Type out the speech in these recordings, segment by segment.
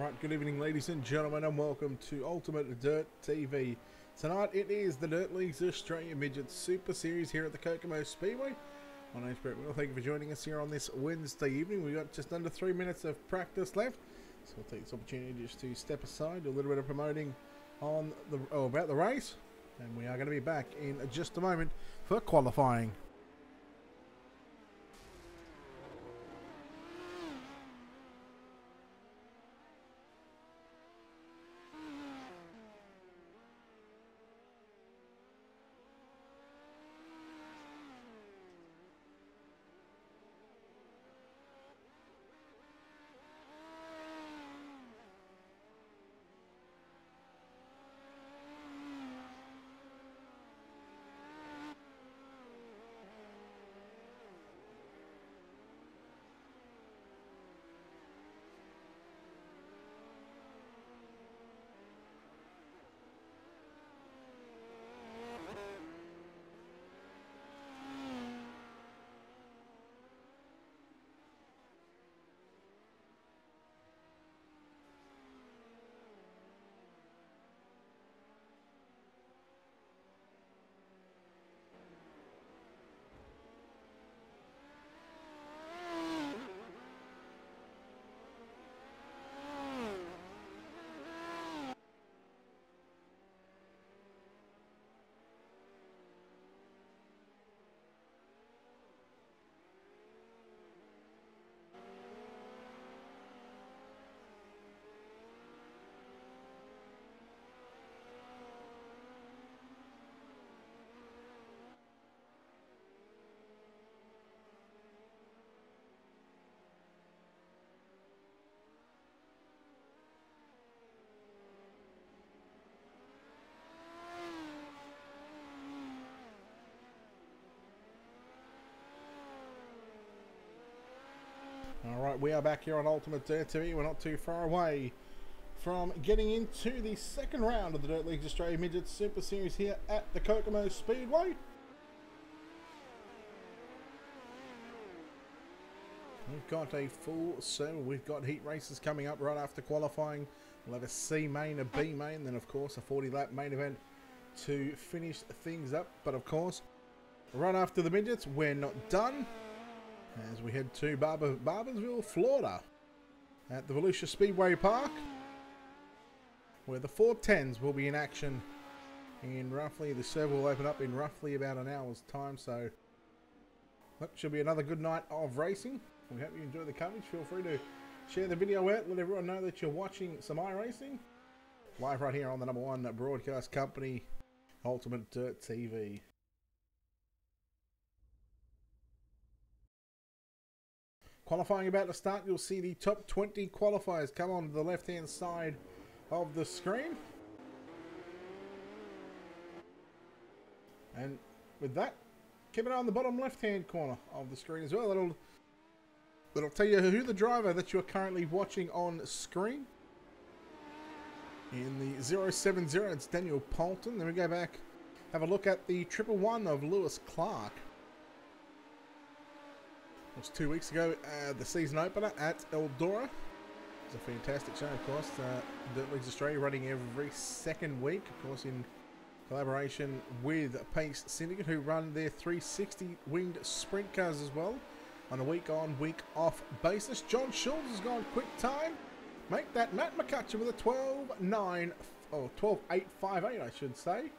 Alright, good evening ladies and gentlemen, and welcome to Ultimate Dirt TV. Tonight it is the Dirt League's Australia Midgets Super Series here at the Kokomo Speedway. My name's Brett Will. Thank you for joining us here on this Wednesday evening. We've got just under 3 minutes of practice left, so we'll take this opportunity just to step aside, do a little bit of promoting on about the race, and we are going to be back in just a moment for qualifying. Alright, we are back here on Ultimate Dirt TV. We're not too far away from getting into the second round of the Dirt League's Australia Midgets Super Series here at the Kokomo Speedway. We've got a full 7. We've got heat races coming up right after qualifying. We'll have a C main, a B main, then of course a 40-lap main event to finish things up. But of course, right after the Midgets, we're not done, as we head to Barbersville, Florida, at the Volusia Speedway Park, where the 410s will be in action in roughly, the server will open up in roughly about an hour's time, so that should be another good night of racing. We hope you enjoy the coverage. Feel free to share the video out, let everyone know that you're watching some iRacing, live right here on the #1 broadcast company, Ultimate Dirt TV. Qualifying about to start. You'll see the top 20 qualifiers come on the left-hand side of the screen. And with that, keep an eye on the bottom left-hand corner of the screen as well. That'll tell you who the driver that you're currently watching on screen. In the 070, it's Daniel Poulton. Then we go back, have a look at the 111 of Lewis Clark. It was 2 weeks ago, the season opener at Eldora. It was a fantastic show, of course. Dirt Leagues Australia running every second week, of course, in collaboration with Pace Syndicate, who run their 360 winged sprint cars as well on a week-on, week-off basis. John Schultz has gone quick time. Make that Matt McCutcheon with a 12.858, I should say.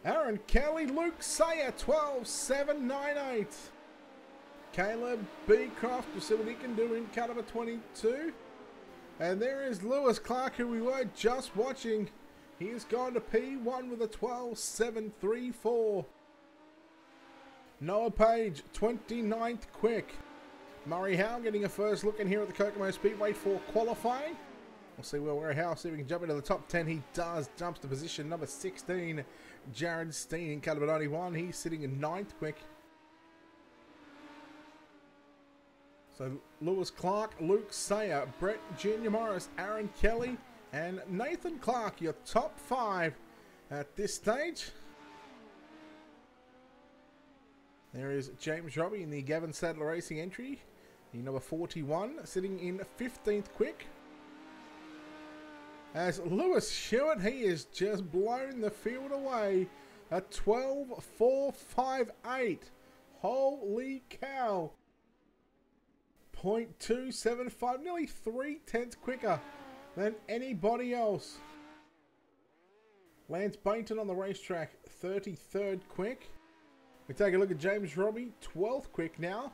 Aaron Kelly, Luke Sayer, 12.798. Caleb Beecroft, to see what he can do in cut number 22. And there is Lewis Clark, who we were just watching. He has gone to P1 with a 12.734. Noah Page, 29th quick. Murray Howe getting a first look in here at the Kokomo Speedway for qualifying. We'll see where Howe, see if we can jump into the top 10. He does, jumps to position number 16. Jared Steen in cut number 91. He's sitting in 9th quick. So Lewis Clark, Luke Sayer, Brett Junior Morris, Aaron Kelly, and Nathan Clark, your top 5 at this stage. There is James Robbie in the Gavin Sadler Racing entry, the number 41, sitting in 15th quick. as Lewis Hewitt, he has just blown the field away. A 12.458. Holy cow. 0.275, nearly 3/10 quicker than anybody else. Lance Bainton on the racetrack, 33rd quick. We take a look at James Robbie, 12th quick now.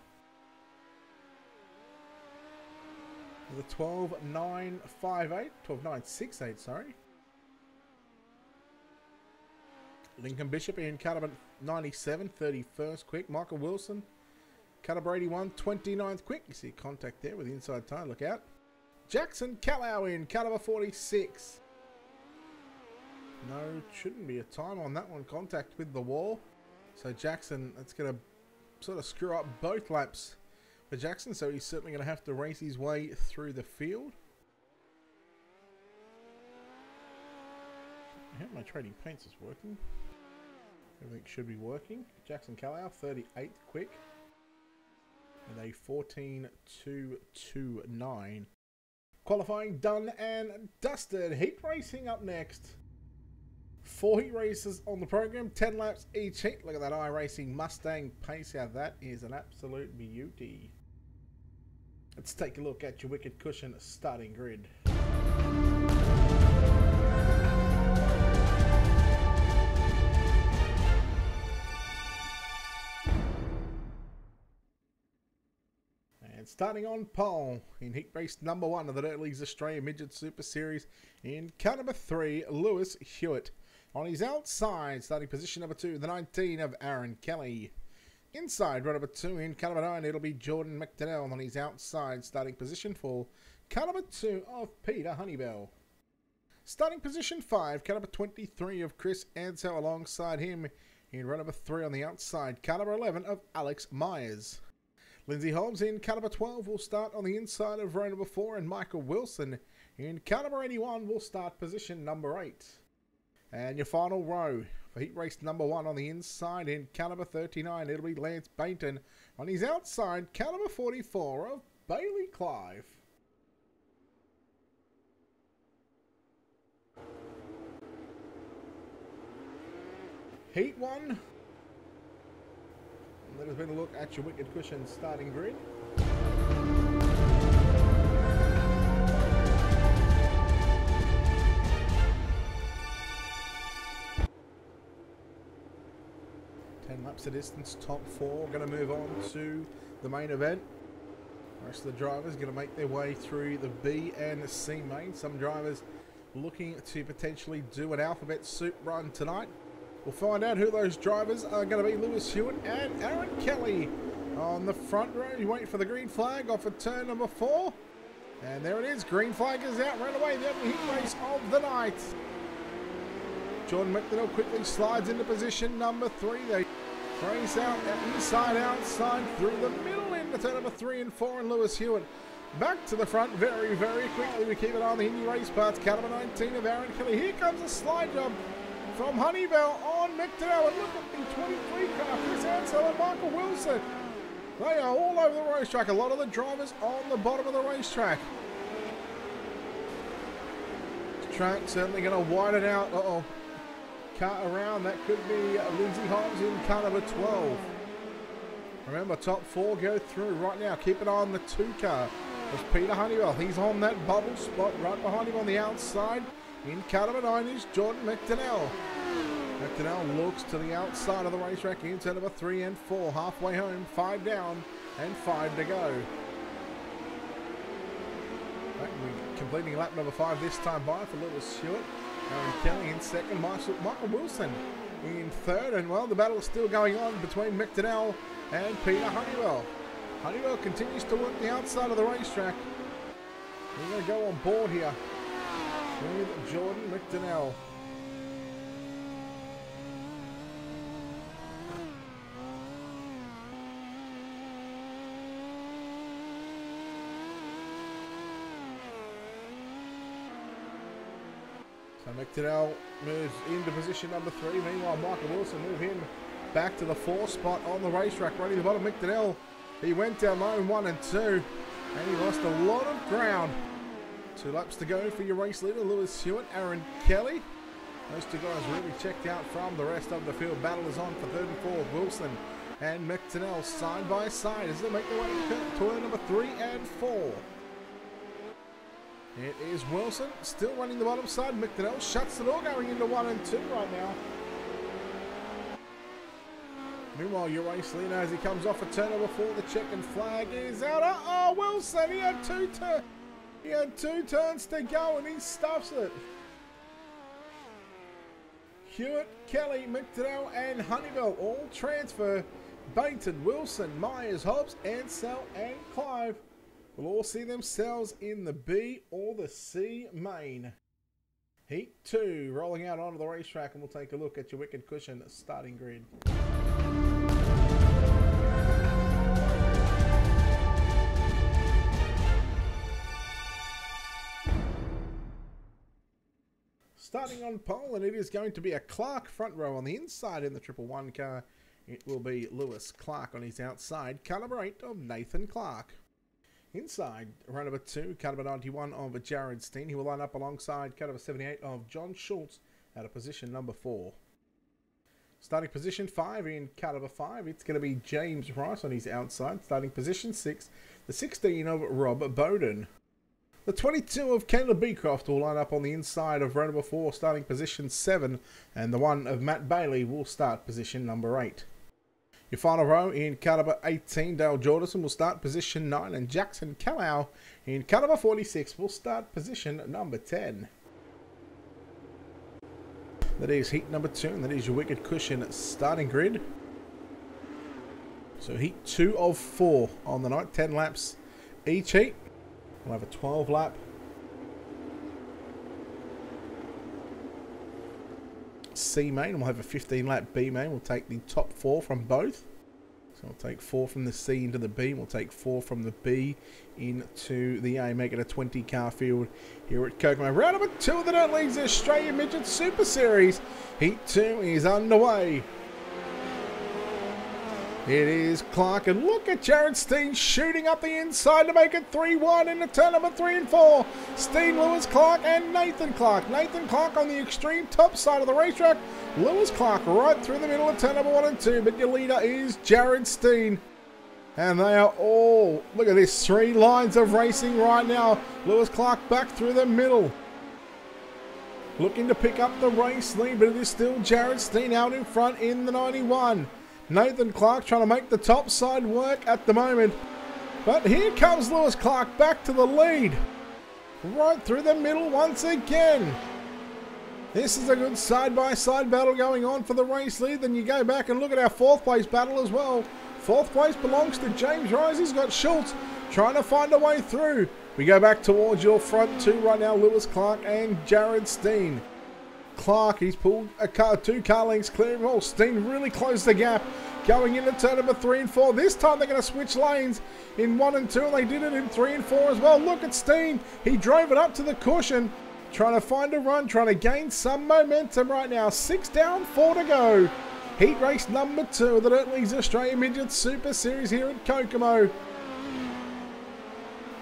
With a 12.958, 12.968, sorry. Lincoln Bishop in cut up at 97, 31st quick. Michael Wilson, cut up 81, 29th quick. You see contact there with the inside tire, look out. Jackson Callow in cut up 46. No, shouldn't be a time on that one. Contact with the wall. So Jackson, that's going to sort of screw up both laps for Jackson. So he's certainly going to have to race his way through the field. I hope my trading paints is working. Everything should be working. Jackson Callow, 38th quick. With a 14.229. Qualifying done and dusted. Heat racing up next. 4 heat races on the program, 10 laps each heat. Look at that iRacing Mustang pace out. That is an absolute beauty. Let's take a look at your Wicked Cushion starting grid. And starting on pole in heat race number 1 of the Dirt League's Australia Midget Super Series in car number 3, Lewis Hewitt. On his outside, starting position number 2, the 19 of Aaron Kelly. Inside, row number 2, in car number 9, it'll be Jordan McDonnell. On his outside, starting position 4, car number 2 of Peter Honeybell. Starting position 5, car number 23 of Chris Ansell alongside him. In row number 3 on the outside, car number 11 of Alex Myers. Lindsay Holmes in car number 12 will start on the inside of row number 4, and Michael Wilson in car number 81 will start position number 8. And your final row for heat race number 1 on the inside in car number 39, it'll be Lance Bainton. On his outside, car number 44 of Bailey Clive. Heat 1. Let us have a look at your Wicked Cushion starting grid. Laps of distance, top 4 going to move on to the main event. The rest of the drivers going to make their way through the B and C main. Some drivers looking to potentially do an alphabet soup run tonight. We'll find out who those drivers are going to be. Lewis Hewitt and Aaron Kelly on the front row. You wait for the green flag off of turn number 4. And there it is. Green flag is out. Right away. The only heat race of the night. Jordan McDonnell quickly slides into position number 3. They race out, inside, outside, through the middle into turn number 3 and 4, and Lewis Hewitt back to the front very, very quickly. We keep it on the Indy race parts. Car number 19 of Aaron Kelly. Here comes a slide jump from Honeybell on McDonnell, and look at the 23 car, Chris Ansell and Michael Wilson. They are all over the racetrack. A lot of the drivers on the bottom of the racetrack. Track certainly going to widen out. Car around, that could be Lindsay Holmes in car number 12. Remember, top 4 go through right now. Keep it on the 2 car. There's Peter Honeywell. He's on that bubble spot right behind him on the outside. In car number 9 is Jordan McDonnell. McDonnell looks to the outside of the racetrack in turn number 3 and 4. Halfway home, 5 down and 5 to go. Right, we're completing lap number 5 this time by for Lewis Hewitt. Aaron Kelly in second, Michael Wilson in third, and well, the battle is still going on between McDonnell and Peter Honeywell. Honeywell continues to work the outside of the racetrack. We're going to go on board here with Jordan McDonnell. So McDonnell moves into position number 3. Meanwhile, Michael Wilson moves him back to the 4 spot on the racetrack. Running the bottom, McDonnell. He went down low in 1 and 2. And he lost a lot of ground 2 laps to go for your race leader, Lewis Stewart, Aaron Kelly. Those 2 guys really checked out from the rest of the field. Battle is on for 3rd and 4th. Wilson and McTonnell side by side as they make their way to turn number 3 and 4. It is Wilson still running the bottom side. McTonnell shuts the door going into 1 and 2 right now. Meanwhile, your race leader, as he comes off a turn number 4, the checkered flag is out. Uh-oh, Wilson, he had 2 turns to go and he stuffs it. Hewitt, Kelly, McDonnell and Honeywell all transfer. Bainton, Wilson, Myers, Hobbs, Ansell and Clive will all see themselves in the B or the C main. Heat 2 rolling out onto the racetrack, and we'll take a look at your Wicked Cushion starting grid. Starting on pole, and it is going to be a Clark front row on the inside in the 111 car. It will be Lewis Clark on his outside, car number 8 of Nathan Clark. Inside, run number 2, car number 91 of Jared Steen. He will line up alongside car number 78 of John Schultz out of position number 4. Starting position 5 in car number 5, it's going to be James Rice on his outside. Starting position 6, the 16 of Rob Bowden. The 22 of Caleb Beecroft will line up on the inside of row number 4, starting position 7, and the 1 of Matt Bailey will start position number 8. Your final row in car number 18, Dale Jordison will start position 9, and Jackson Callow in car number 46 will start position number 10. That is heat number 2, and that is your Wicked Cushion starting grid. So heat 2 of 4 on the night, 10 laps each heat. We'll have a 12 lap C main, and we'll have a 15 lap B main. We'll take the top 4 from both. So we'll take 4 from the C into the B, and we'll take 4 from the B into the A, make it a 20 car field here at Kokomo. Round number 2 of the Dirt League's Australian Midget Super Series. Heat 2 is underway. It is Clark, and look at Jared Steen shooting up the inside to make it 3-1 in the turn number 3 and 4. Steen, Lewis Clark and Nathan Clark. Nathan Clark on the extreme top side of the racetrack. Lewis Clark right through the middle of turn number 1 and 2, but your leader is Jared Steen. And they are all, look at this, 3 lines of racing right now. Lewis Clark back through the middle, looking to pick up the race lead, but it is still Jared Steen out in front in the 91. Nathan Clark trying to make the top side work at the moment. But here comes Lewis Clark back to the lead. Right through the middle once again. This is a good side-by-side battle going on for the race lead. Then you go back and look at our 4th place battle as well. 4th place belongs to James Rice. He's got Schultz trying to find a way through. We go back towards your front 2 right now, Lewis Clark and Jared Steen. Clark, he's pulled a car, 2 car lengths clear. Oh, Steen really closed the gap going into turn number 3 and 4. This time they're going to switch lanes in 1 and 2, and they did it in 3 and 4 as well. Look at Steen. He drove it up to the cushion, trying to find a run, trying to gain some momentum right now. 6 down, 4 to go. Heat race number 2 of the Dirt League's Australian Midget Super Series here at Kokomo.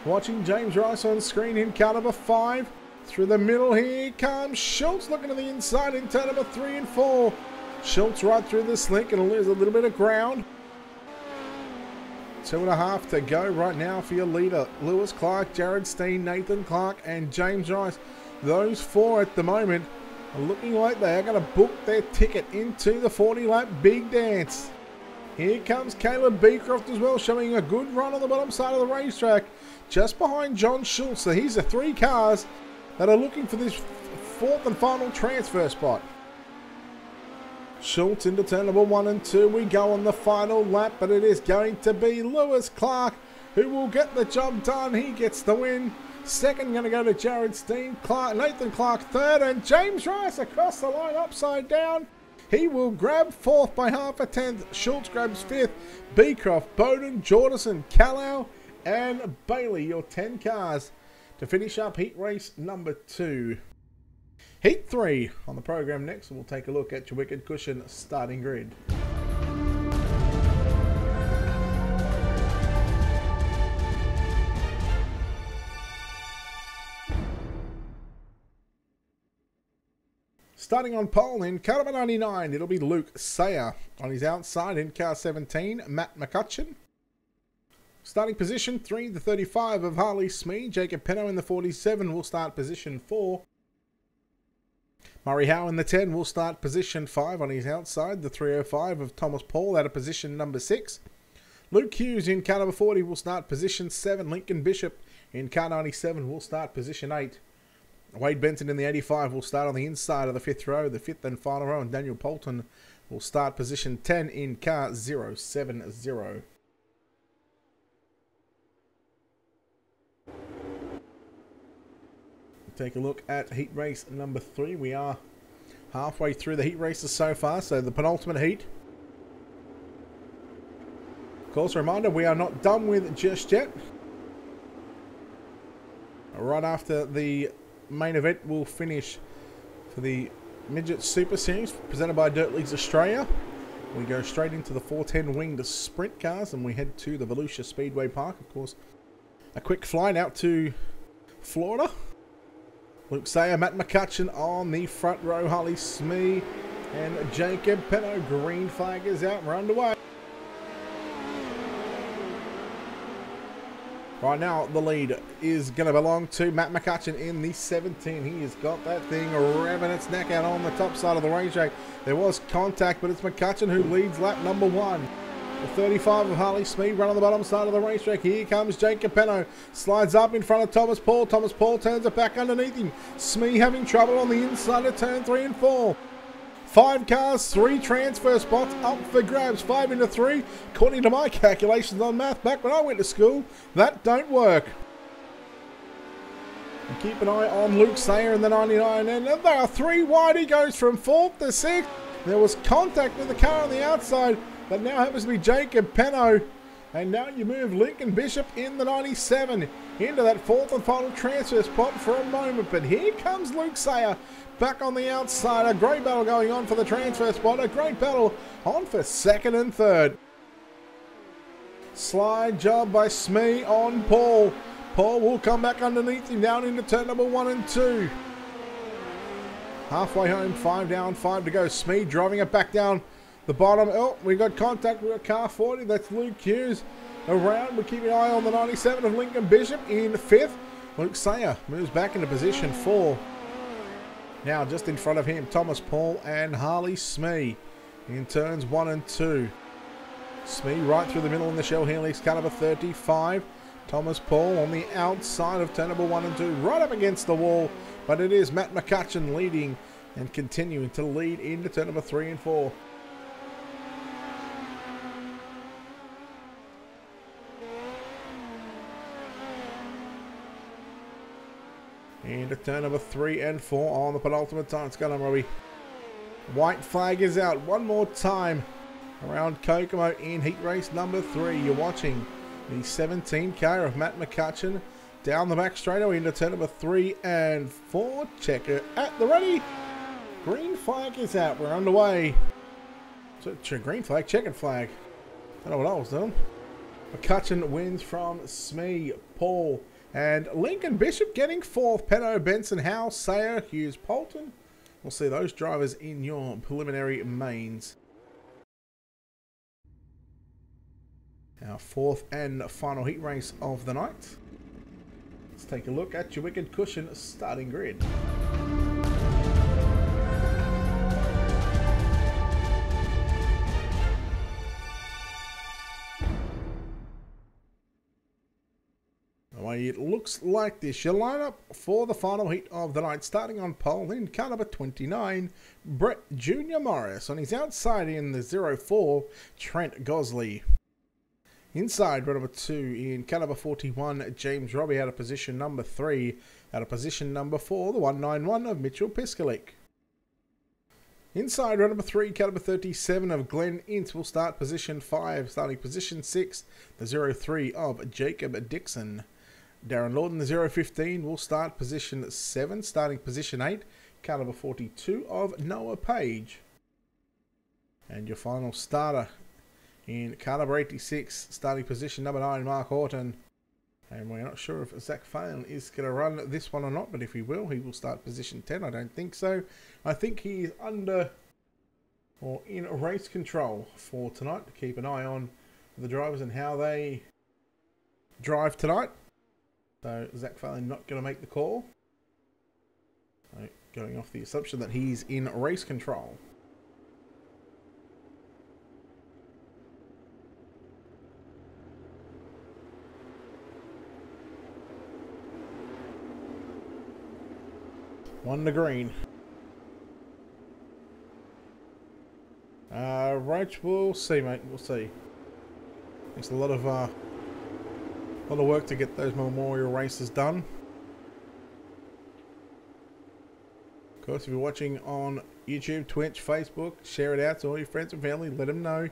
Watching James Rice on screen in car number 5. Through the middle here comes Schultz, looking to the inside in turn number 3 and 4. Schultz right through the slick and lose a little bit of ground. 2.5 to go right now for your leader. Lewis Clark, Jared Steen, Nathan Clark and James Rice. Those 4 at the moment are looking like they are going to book their ticket into the 40-lap big dance. Here comes Caleb Beecroft as well, showing a good run on the bottom side of the racetrack. Just behind John Schultz. So here's the 3 cars that are looking for this 4th and final transfer spot. Schultz into turn number 1 and 2. We go on the final lap, but it is going to be Lewis Clark who will get the job done. He gets the win. Second going to go to Jared Steen. Nathan Clark 3rd, and James Rice across the line upside down. He will grab 4th by half a tenth. Schultz grabs 5th. Beecroft, Bowden, Jordison, Callow and Bailey, your 10 cars to finish up heat race number 2. Heat 3 on the program next, and we'll take a look at your Wicked Cushion starting grid. Starting on pole in car number 99, it'll be Luke Sayer. On his outside in car 17, Matt McCutcheon. Starting position 3, the 35 of Harley Smee. Jacob Penno in the 47 will start position 4. Murray Howe in the 10 will start position 5 on his outside. The 305 of Thomas Paul out of position number 6. Luke Hughes in car number 40 will start position 7. Lincoln Bishop in car 97 will start position 8. Wade Benson in the 85 will start on the inside of the 5th row, the 5th and final row, and Daniel Poulton will start position 10 in car 070. Take a look at heat race number 3. We are halfway through the heat races so far, so the penultimate heat. Of course, a reminder, we are not done with just yet. Right after the main event will finish for the Midgets Super Series presented by Dirt Leagues Australia. We go straight into the 410 winged sprint cars and we head to the Volusia Speedway Park. Of course, a quick flight out to Florida. Luke Sayer, Matt McCutcheon on the front row, Harley Smee and Jacob Penno. Green flag is out, we're underway. Right now, the lead is going to belong to Matt McCutcheon in the 17. He has got that thing revving its neck out on the top side of the racetrack. There was contact, but it's McCutcheon who leads lap number 1. The 35 of Harley Smee run on the bottom side of the racetrack. Here comes Jacob Penno. Slides up in front of Thomas Paul. Thomas Paul turns it back underneath him. Smee having trouble on the inside of turn 3 and 4. 5 cars, 3 transfer spots up for grabs. 5 into 3. According to my calculations on math back when I went to school, that don't work. And keep an eye on Luke Sayer in the 99. And there are 3 wide. He goes from 4th to 6th. There was contact with the car on the outside. That now happens to be Jacob Penno. And now you move Lincoln Bishop in the 97 into that 4th and final transfer spot for a moment. But here comes Luke Sayer back on the outside. A great battle going on for the transfer spot. A great battle on for 2nd and 3rd. Slide job by Smee on Paul. Paul will come back underneath him down into turn number 1 and 2. Halfway home, 5 down, 5 to go. Smee driving it back down the bottom. Oh, we got contact with car 40. That's Luke Hughes. Around, we're keeping an eye on the 97 of Lincoln Bishop in 5th. Luke Sayer moves back into position 4. Now just in front of him, Thomas Paul and Harley Smee in turns 1 and 2. Smee right through the middle in the Shell Helix, car number 35. Thomas Paul on the outside of turn number 1 and 2, right up against the wall. But it is Matt McCutcheon leading and continuing to lead into turn number 3 and 4. Into turn number 3 and 4 on the penultimate time. It's going on, Robbie. White flag is out one more time around Kokomo in heat race number 3. You're watching the 17 car of Matt McCutcheon down the back straightaway into turn number 3 and 4. Checker at the ready. Green flag is out. We're underway. So, green flag, checkered flag. I don't know what I was doing. McCutcheon wins from Smee, Paul, and Lincoln Bishop getting 4th. Penno, Benson, Howe, Sayer, Hughes, Poulton. We'll see those drivers in your preliminary mains. Our 4th and final heat race of the night. Let's take a look at your Wicked Cushion starting grid. It looks like this. Your lineup for the final heat of the night, starting on pole in car number 29, Brett Jr. Morris. On his outside in the 04, Trent Gosley. Inside, row number 2 in car number 41, James Robbie out of position number 3. Out of position number 4, the 191 of Mitchell Piskalik. Inside, row number 3, car number 37 of Glenn Ince will start position 5. Starting position 6, the 03 of Jacob Dixon. Darren Lorden, the 015, will start position 7. Starting position 8, car number 42 of Noah Page. And your final starter in car number 86, starting position number 9, Mark Horton. And we're not sure if Zach Phelan is going to run this one or not, but if he will start position 10. I don't think so. I think he is under or in race control for tonight, to keep an eye on the drivers and how they drive tonight. So Zach Phelan not going to make the call. So going off the assumption that he's in race control. One to green. Right, we'll see, mate. We'll see. It's a lot of work to get those memorial races done. Of course, if you're watching on YouTube, Twitch, Facebook, share it out to all your friends and family. Let them know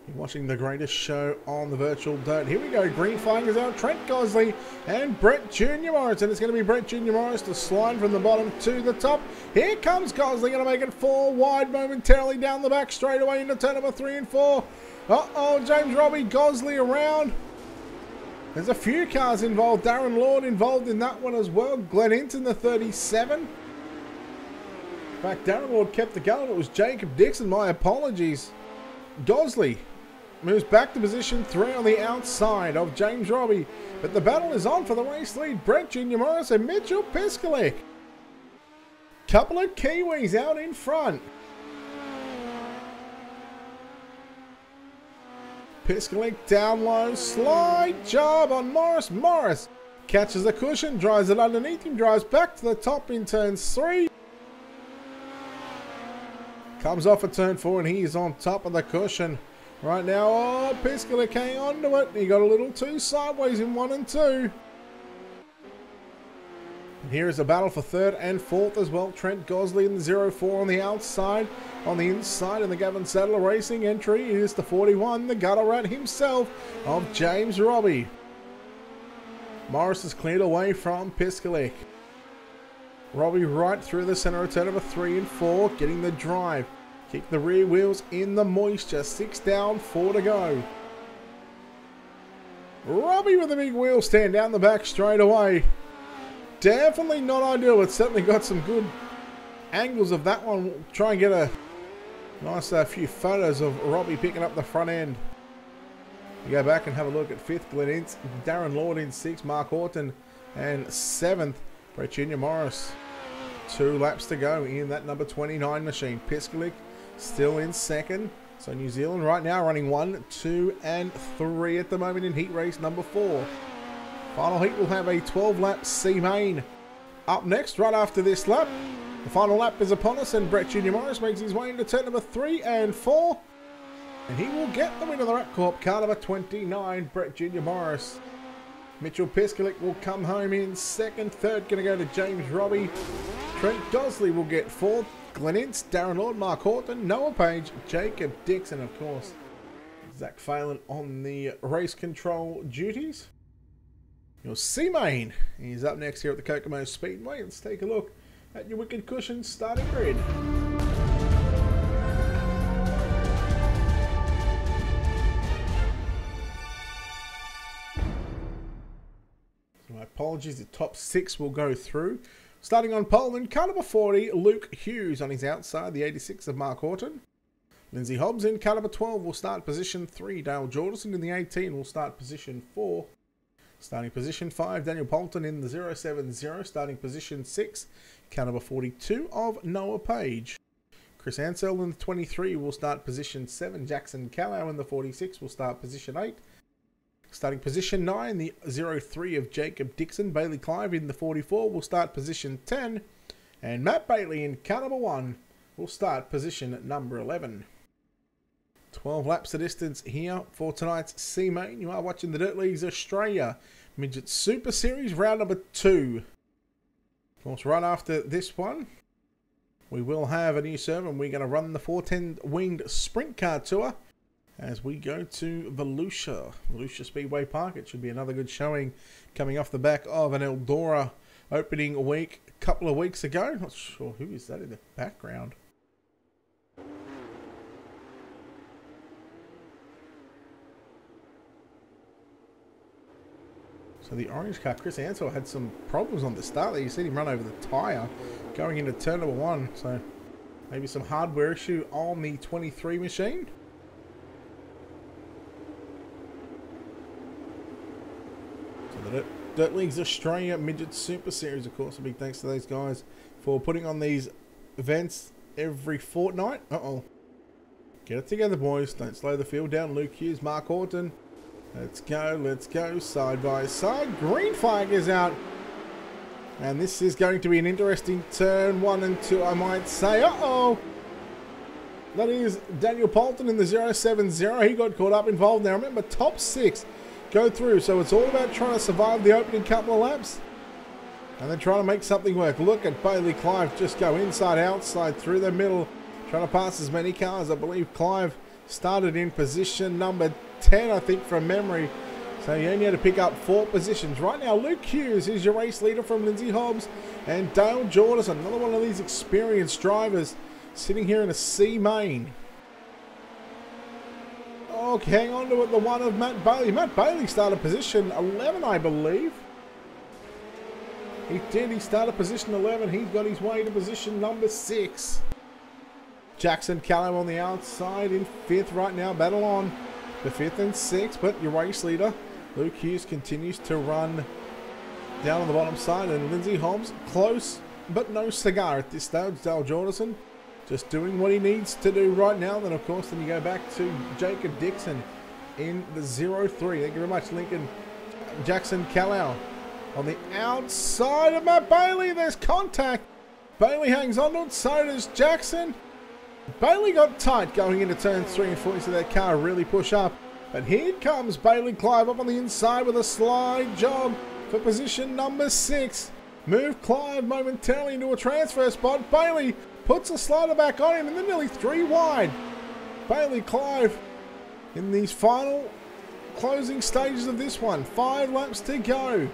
you're watching the greatest show on the virtual dirt. Here we go. Green flag is out. Trent Gosley and Brett Jr. Morris. And it's going to be Brett Jr. Morris to slide from the bottom to the top. Here comes Gosley. Going to make it 4 wide momentarily down the back straight away into turn number 3 and 4. Uh-oh, James Robbie, Gosley around. There's a few cars involved. Darren Lord involved in that one as well. Glenn Hinton, the 37. In fact, Darren Lord kept the gun. It was Jacob Dixon. My apologies. Gosley moves back to position 3 on the outside of James Robbie. But the battle is on for the race lead. Brett Jr. Morris and Mitchell Piskalik. Couple of Kiwis out in front. Piskalik down low. Slide job on Morris. Morris catches the cushion, drives it underneath him, drives back to the top in turn 3. Comes off at turn 4 and he is on top of the cushion. Right now, oh, Piskalik hang on to it. He got a little too sideways in 1 and 2. And here is a battle for 3rd and 4th as well. Trent Gosley in the 0-4 on the outside. On the inside in the Gavin Sadler Racing entry is the 41, the gutter rat himself of James Robbie. Morris is cleared away from Piskalik. Robbie right through the centre of turn number 3 and 4, getting the drive. Kick the rear wheels in the moisture. 6 down, 4 to go. Robbie with a big wheel stand down the back straight away. Definitely not ideal. It's certainly got some good angles of that one. We'll try and get a nice few photos of Robbie picking up the front end. You go back and have a look at 5th, Glenn Ince, Darren Lord in 6th, Mark Horton, and 7th, Brett Jr. Morris. 2 laps to go in that number 29 machine. Piskalik still in 2nd. So New Zealand right now running 1, 2, and 3 at the moment in heat race number 4. Final heat will have a 12-lap C main. Up next, right after this lap, the final lap is upon us, and Brett Jr. Morris makes his way into turn number 3 and 4. And he will get the win of the Rap Corp, car number 29, Brett Jr. Morris. Mitchell Piskalik will come home in 2nd. 3rd going to go to James Robbie. Trent Gosley will get 4th. Glenn Ince, Darren Lord, Mark Horton, Noah Page, Jacob Dixon, of course. Zach Phelan on the race control duties. Your C-Main is up next here at the Kokomo Speedway. Let's take a look at your Wicked Cushion starting grid. So my apologies, the top 6 will go through. Starting on pole, then car number 40, Luke Hughes on his outside, the 86 of Mark Horton. Lindsay Hobbs in car number 12 will start position 3. Dale Jordanson in the 18 will start position 4. Starting position 5, Daniel Poulton in the 070, starting position 6, car number 42 of Noah Page. Chris Ansell in the 23 will start position 7, Jackson Callow in the 46 will start position 8. Starting position 9, the 03 of Jacob Dixon. Bailey Clive in the 44 will start position 10. And Matt Bailey in car number 1 will start position number 11. 12 laps of distance here for tonight's C-Main. You are watching the Dirt Leagues Australia Midget Super Series round number 2. Of course, right after this one, we will have a new serve and we're going to run the 410 Winged Sprint Car Tour as we go to Volusia Speedway Park. It should be another good showing coming off the back of an Eldora opening week a couple of weeks ago. Not sure who is that in the background. So the orange car, Chris Ansell, had some problems on the start there. You see him run over the tyre going into turn number 1. So maybe some hardware issue on the 23 machine. So the Dirt Leagues Australia Midget Super Series, of course. A big thanks to those guys for putting on these events every fortnight. Uh-oh. Get it together, boys. Don't slow the field down. Luke Hughes, Mark Horton. Let's go, side by side. Green flag is out. And this is going to be an interesting turn 1 and 2, I might say. Uh-oh. That is Daniel Poulton in the 070. He got caught up involved. Now, remember, top 6 go through. So it's all about trying to survive the opening couple of laps. And then trying to make something work. Look at Bailey Clive just go inside, outside, through the middle. Trying to pass as many cars. I believe Clive started in position number 10, I think, from memory. So you only had to pick up 4 positions. Right now, Luke Hughes is your race leader from Lindsay Hobbs. And Dale Jordis, another one of these experienced drivers, sitting here in a C main. Oh, hang on to it, the one of Matt Bailey. Matt Bailey started position 11, I believe. He did. He started position 11. He's got his way to position number 6. Jackson Callum on the outside in 5th right now. Battle on the 5th and 6th. But your race leader, Luke Hughes, continues to run down on the bottom side. And Lindsay Hobbs, close but no cigar at this stage. Dale Jordison just doing what he needs to do right now. Then, of course, then you go back to Jacob Dixon in the 0-3. Thank you very much, Lincoln. Jackson Callow on the outside of Matt Bailey. There's contact. Bailey hangs on to it. So does Jackson. Bailey got tight going into turns 3 and 4, so that car really push up. But here comes Bailey Clive up on the inside with a slide job for position number 6. Move Clive momentarily into a transfer spot. Bailey puts a slider back on him and then nearly 3 wide. Bailey Clive in these final closing stages of this one. 5 laps to go.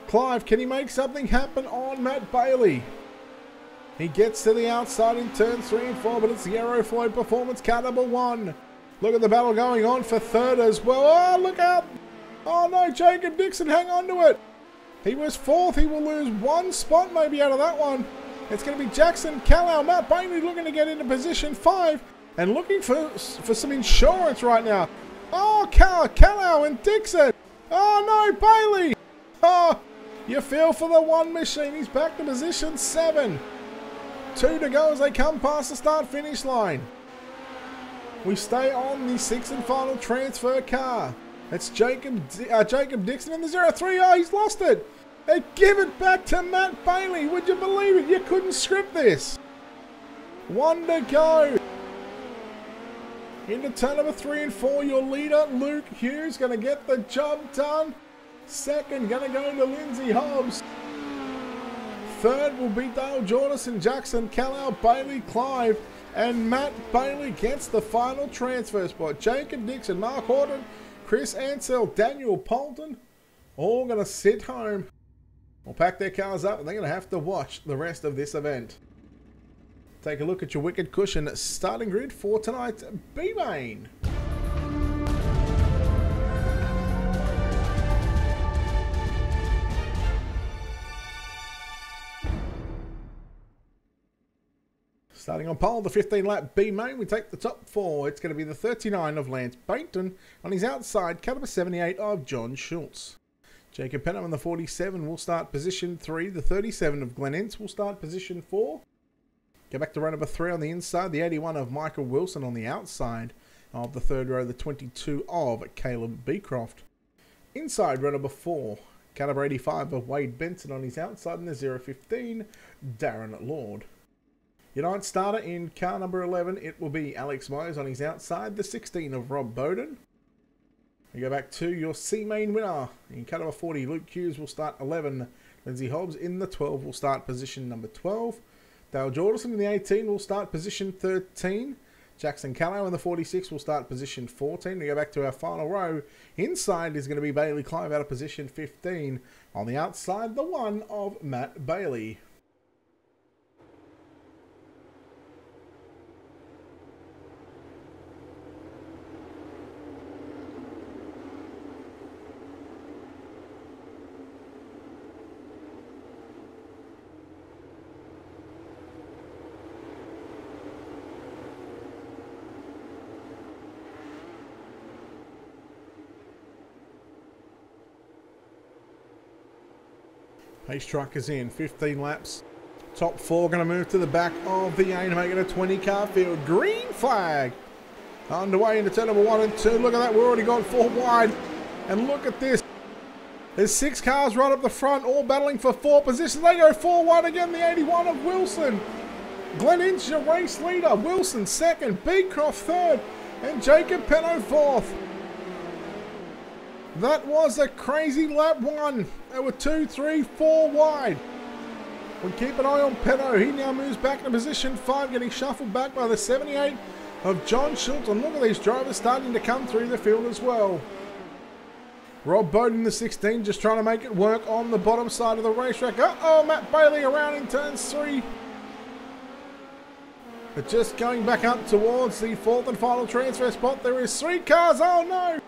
Clive, can he make something happen on Matt Bailey? He gets to the outside in turns 3 and 4, but it's the Aerofloid Performance car number 1. Look at the battle going on for 3rd as well. Oh, look out. Oh, no, Jacob Dixon, hang on to it. He was 4th. He will lose 1 spot maybe out of that one. It's going to be Jackson Callow. Matt Bailey looking to get into position 5 and looking for some insurance right now. Oh, Callow and Dixon. Oh, no, Bailey. Oh, you feel for the 1 machine. He's back to position 7. 2 to go as they come past the start-finish line. We stay on the 6th and final transfer car. It's Jacob Dixon in the 0-3. Oh, he's lost it. They give it back to Matt Bailey. Would you believe it? You couldn't script this. 1 to go. Into turn number 3 and 4. Your leader, Luke Hughes, going to get the job done. 2nd, going to go to Lindsay Hobbs. 3rd will be Dale Jordison, Jackson Callow, Bailey Clive, and Matt Bailey gets the final transfer spot. Jacob Dixon, Mark Horton, Chris Ansell, Daniel Poulton, all going to sit home or pack their cars up, and they're going to have to watch the rest of this event. Take a look at your Wicked Cushion starting grid for tonight's B-Main. Starting on pole, the 15-lap B-Main, we take the top 4. It's going to be the 39 of Lance Bainton. On his outside, car number 78 of John Schultz. Jacob Penham on the 47 will start position 3. The 37 of Glenn Ince will start position 4. Go back to row number 3 on the inside. The 81 of Michael Wilson on the outside of the 3rd row. The 22 of Caleb Beecroft. Inside row number 4. Car number 85 of Wade Benson on his outside. And the 015, Darren Lord. Your 9th starter in car number 11, it will be Alex Myers on his outside. The 16 of Rob Bowden. We go back to your C-Main winner. In car number 40, Luke Hughes will start 11. Lindsay Hobbs in the 12 will start position number 12. Dale Jordison in the 18 will start position 13. Jackson Callow in the 46 will start position 14. We go back to our final row. Inside is going to be Bailey Clive out of position 15. On the outside, the 1 of Matt Bailey. Pace truck is in, 15 laps. Top four going to move to the back of the A to make it a 20-car field. Green flag underway into turn number 1 and 2. Look at that, we've already gone 4 wide. And look at this. There's 6 cars right up the front, all battling for 4 positions. They go 4 wide again, the 81 of Wilson. Glenn Inch, your race leader. Wilson second, Beecroft third, and Jacob Penno fourth. That was a crazy lap 1. There were 2, 3, 4 wide. We keep an eye on Penno. He now moves back to position 5, getting shuffled back by the 78 of John Schultz. And look at these drivers starting to come through the field as well. Rob Bowden, the 16, just trying to make it work on the bottom side of the racetrack. Uh-oh, Matt Bailey around in turns 3. But just going back up towards the 4th and final transfer spot, there is 3 cars. Oh no!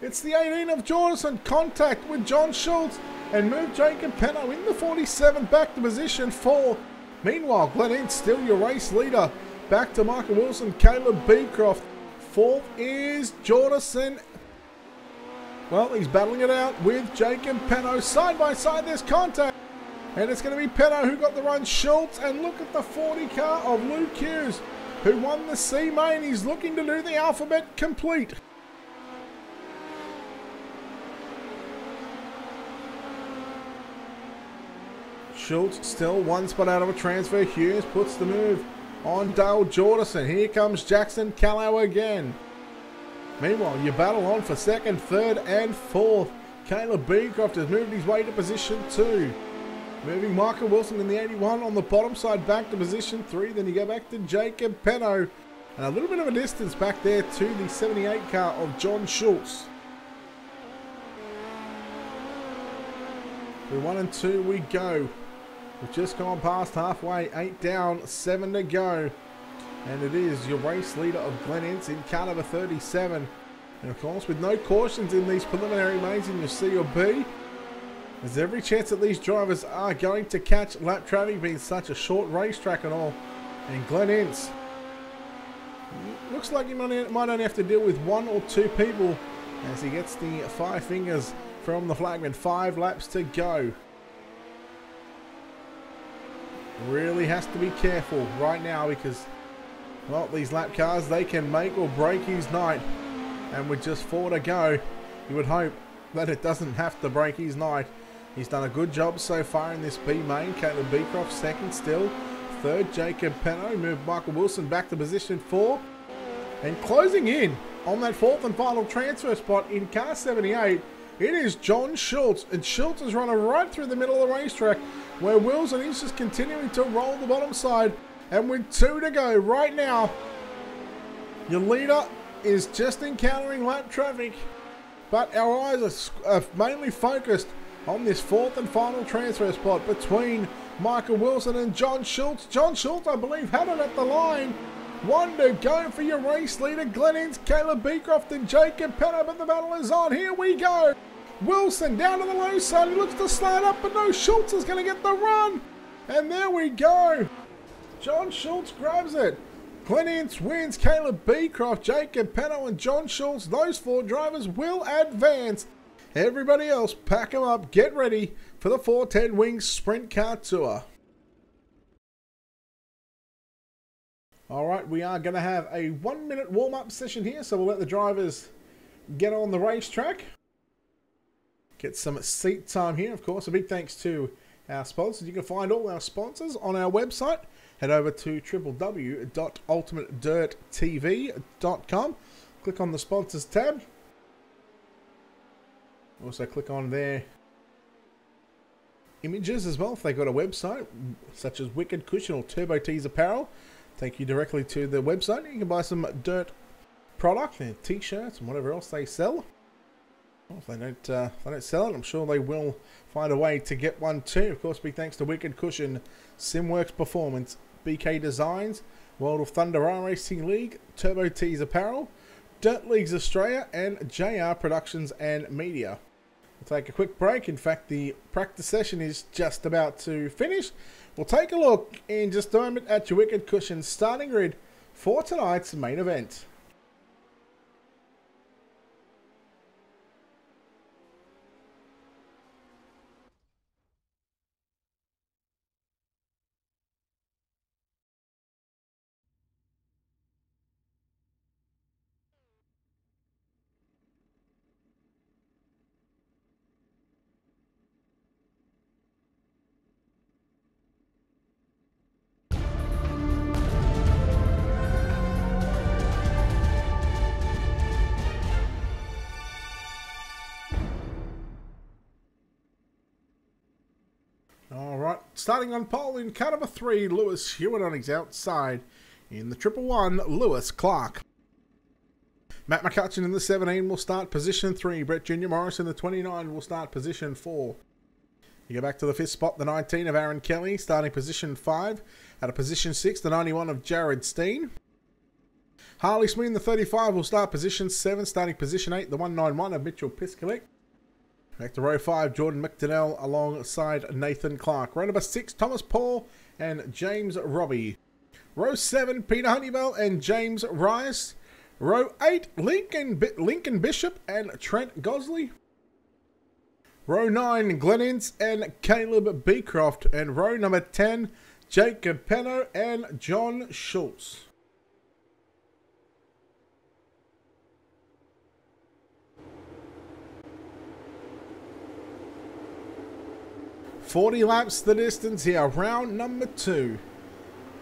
It's the 18 of Jordison. Contact with John Schultz and move Jacob Penno in the 47 back to position 4. Meanwhile, Glenn Inch still your race leader. Back to Michael Wilson, Caleb Beecroft. 4th is Jordison. Well, he's battling it out with Jacob Penno. Side by side, there's contact. And it's going to be Penno who got the run. Schultz, and look at the 40 car of Luke Hughes, who won the C main. He's looking to do the alphabet complete. Schultz still 1 spot out of a transfer. Hughes puts the move on Dale Jordison. Here comes Jackson Callow again. Meanwhile, you battle on for 2nd, 3rd and 4th. Caleb Beecroft has moved his way to position 2. Moving Michael Wilson in the 81 on the bottom side back to position 3. Then you go back to Jacob Penno. And a little bit of a distance back there to the 78 car of John Schultz. Through 1 and 2 we go. We've just gone past halfway. 8 down, 7 to go. And it is your race leader of Glen Ince in car number 37. And of course, with no cautions in these preliminary mains in your C or B, there's every chance that these drivers are going to catch lap traffic, being such a short racetrack and all. And Glen Ince looks like he might only have to deal with 1 or 2 people as he gets the 5 fingers from the flagman. 5 laps to go. Really has to be careful right now because, well, these lap cars, they can make or break his night. And with just 4 to go, you would hope that it doesn't have to break his night. He's done a good job so far in this B main. Caleb Beecroft 2nd still. 3rd, Jacob Penno. Moved Michael Wilson back to position 4. And closing in on that 4th and final transfer spot in car 78, it is John Schultz. And Schultz is running right through the middle of the racetrack, where Wilson is just continuing to roll the bottom side. And with 2 to go right now, your leader is just encountering lap traffic. But our eyes are mainly focused on this 4th and final transfer spot between Michael Wilson and John Schultz. John Schultz, I believe, had it at the line. 1 to go for your race leader, Glen Ince, Caleb Beecroft and Jacob Penno, but the battle is on. Here we go. Wilson down to the low side. He looks to slide up, but no, Schultz is going to get the run. And there we go. John Schultz grabs it. Glen Ince wins. Caleb Beecroft, Jacob Penno and John Schultz. Those 4 drivers will advance. Everybody else, pack them up. Get ready for the 410 Wings Sprint Car Tour. Alright, we are going to have a 1-minute warm-up session here, so we'll let the drivers get on the racetrack. Get some seat time here, of course. A big thanks to our sponsors. You can find all our sponsors on our website. Head over to www.ultimatedirttv.com. Click on the sponsors tab. Also click on their images as well if they've got a website, such as Wicked Cushion or Turbo Tees Apparel. Take you directly to the website. You can buy some dirt product, their t-shirts and whatever else they sell. Well, if they don't sell it, I'm sure they will find a way to get one too. Of course, big thanks to Wicked Cushion, Simworks Performance, BK Designs, World of Thunder Racing League, Turbo Tees Apparel, Dirt Leagues Australia, and JR Productions and Media. We'll take a quick break. In fact, the practice session is just about to finish. We'll take a look in just a moment at your Wicked Cushion starting grid for tonight's main event. Starting on pole in car number 3, Lewis Hewitt on his outside. In the 111, Lewis Clark. Matt McCutcheon in the 17 will start position 3. Brett Junior Morris in the 29 will start position 4. You go back to the 5th spot, the 19 of Aaron Kelly, starting position 5. At a position 6, the 91 of Jared Steen. Harley Smith in the 35 will start position 7, starting position 8, the 191 of Mitchell Piskalik. Back to row 5, Jordan McDonnell alongside Nathan Clark. Row number 6, Thomas Paul and James Robbie. Row 7, Peter Honeywell and James Rice. Row 8, Lincoln Bishop and Trent Gosley. Row 9, Glenn Ince and Caleb Beecroft. And row number 10, Jacob Penno and John Schultz. "40 laps the distance here, round number 2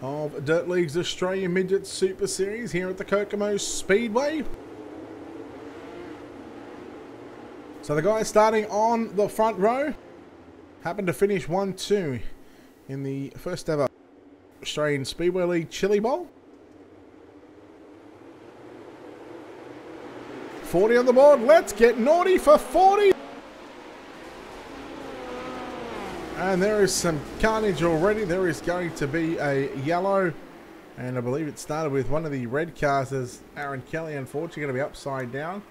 of Dirt League's Australian Midgets Super Series here at the Kokomo Speedway. So the guys starting on the front row happened to finish 1-2 in the first ever Australian Speedway League Chili Bowl. 40 on the board, let's get naughty for 40! And there is some carnage already. There is going to be a yellow. And I believe it started with one of the red cars as Aaron Kelly, unfortunately, going to be upside down.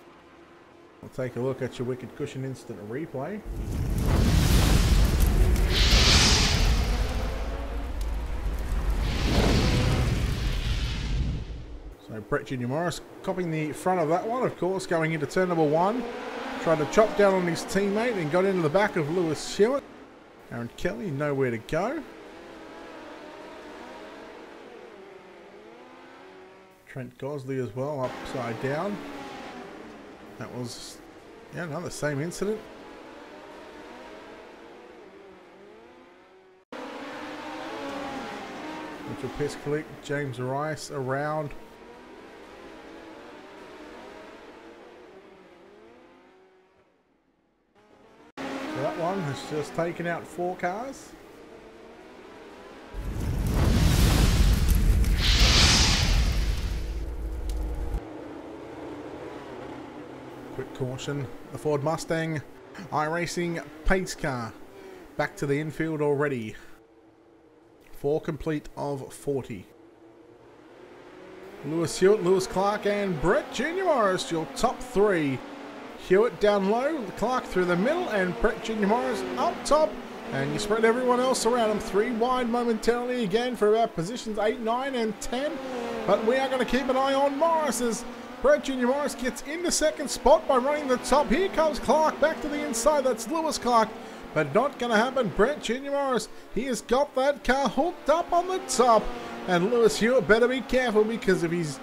We'll take a look at your Wicked Cushion instant replay. So Brett Junior Morris copying the front of that one, of course, going into turn number 1. Tried to chop down on his teammate and got into the back of Lewis Hewitt. Aaron Kelly, nowhere to go. Trent Gosley as well, upside down. That was, yeah, another same incident. Mitchell Piskalik, James Rice around. That one has just taken out 4 cars. Quick caution, the Ford Mustang iRacing pace car back to the infield already. 4 complete of 40. Lewis Hewitt, Lewis Clark and Brett Junior Morris, your top 3. Hewitt down low, Clark through the middle, and Brett Junior Morris up top. And you spread everyone else around them. 3 wide momentarily again for about positions 8, 9, and 10. But we are going to keep an eye on Morris as Brett Junior Morris gets into second spot by running the top. Here comes Clark back to the inside. That's Lewis Clark. But not going to happen. Brett Junior Morris, he has got that car hooked up on the top. And Lewis Hewitt better be careful because if he's...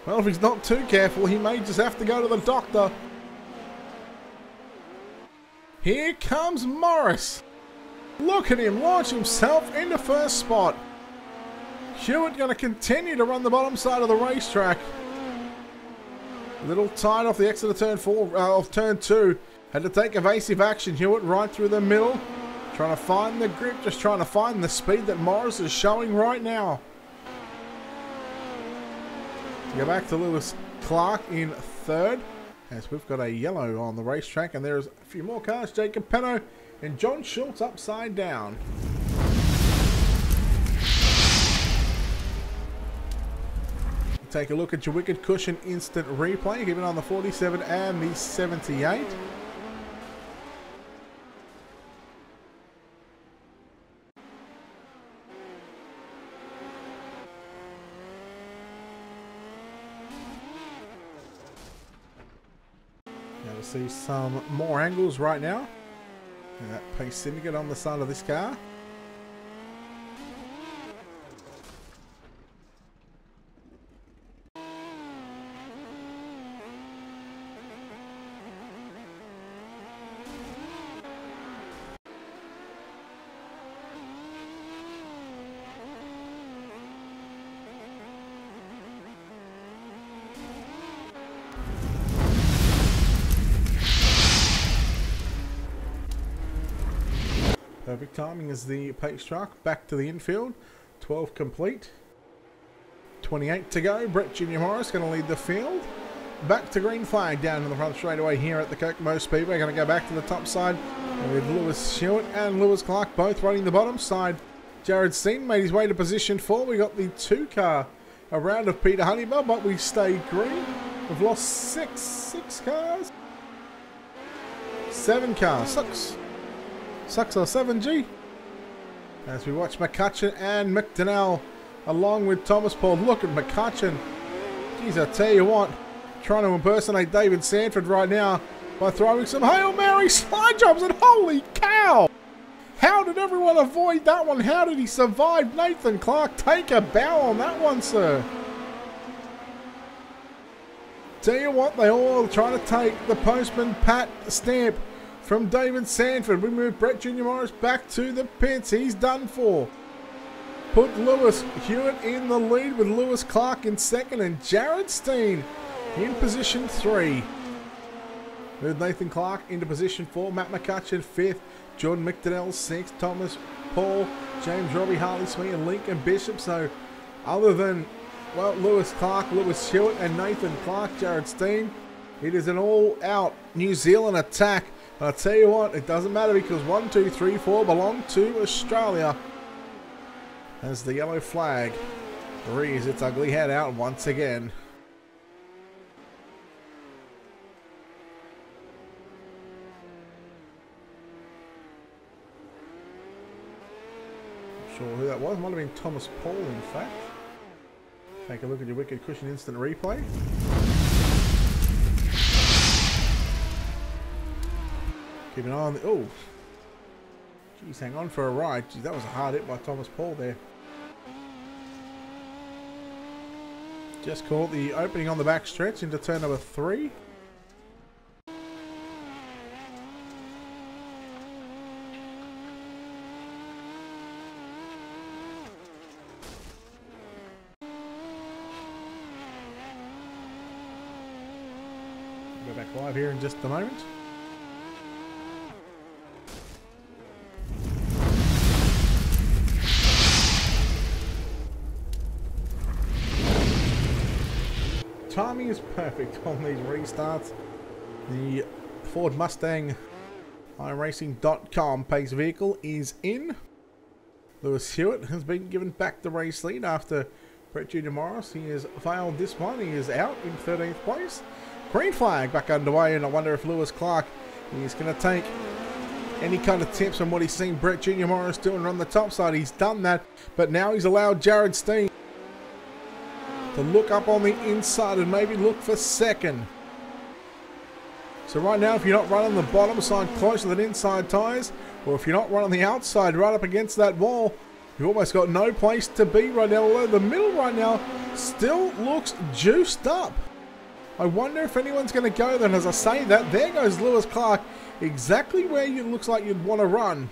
well, if he's not too careful, he may just have to go to the doctor. Here comes Morris. Look at him launch himself into first spot. Hewitt going to continue to run the bottom side of the racetrack. A little tight off the exit of turn 4, of turn 2. Had to take evasive action. Hewitt right through the middle. Trying to find the grip, just trying to find the speed that Morris is showing right now. Go back to Lewis Clark in third as we've got a yellow on the racetrack, and there's a few more cars. Jacob Penno and John Schultz upside down. Take a look at your Wicked Cushion instant replay, given on the 47 and the 78. See some more angles right now. And that Pace Syndicate on the side of this car. Perfect timing as the pace truck back to the infield. 12 complete. 28 to go. Brett Junior Morris going to lead the field. Back to green flag down in the front straightaway here at the Kokomo Speedway. Going to go back to the top side with Lewis Stewart and Lewis Clark both running the bottom side. Jared Steen made his way to position 4. We got the 2 car around of Peter Honeybell, but we stayed green. We've lost 6 cars. 7 cars. 6 or 7, G. As we watch McCutcheon and McDonnell along with Thomas Paul. Look at McCutcheon. Geez, I tell you what. Trying to impersonate David Sanford right now by throwing some Hail Mary slide jobs, and holy cow! How did everyone avoid that one? How did he survive? Nathan Clark, take a bow on that one, sir. Tell you what, they all trying to take the postman Pat stamp from David Sanford. We move Brett Junior Morris back to the pits. He's done for. Put Lewis Hewitt in the lead with Lewis Clark in second and Jared Steen in position 3. With Nathan Clark into position 4. Matt McCutcheon 5th. Jordan McDonnell 6th. Thomas Paul, James Robbie, Harley Smith and Lincoln Bishop. So other than, well, Lewis Clark, Lewis Hewitt and Nathan Clark, Jared Steen, it is an all-out New Zealand attack. And I'll tell you what, it doesn't matter because 1, 2, 3, 4 belong to Australia. As the yellow flag rears its ugly head out once again. Sure who that was. Might have been Thomas Paul, in fact. Take a look at your Wicked Cushion instant replay. Keep an eye on the... Oh! Jeez, hang on for a ride. Jeez, that was a hard hit by Thomas Paul there. Just caught the opening on the back stretch into turn number 3. Go back live here in just a moment. Timing is perfect on these restarts. The Ford Mustang iRacing.com pace vehicle is in. Lewis Hewitt has been given back the race lead after Brett Junior Morris. He has failed this one. He is out in 13th place. Green flag back underway, and I wonder if Lewis Clark is going to take any kind of tips on what he's seen Brett Junior Morris do and run the top side. He's done that, but now he's allowed Jared Steen to look up on the inside and maybe look for second. So right now, if you're not running the bottom side close to that inside tyres, or if you're not running the outside right up against that wall, you've almost got no place to be right now. Although the middle right now still looks juiced up. I wonder if anyone's going to go there. And as I say that, there goes Lewis Clark, exactly where it looks like you'd want to run.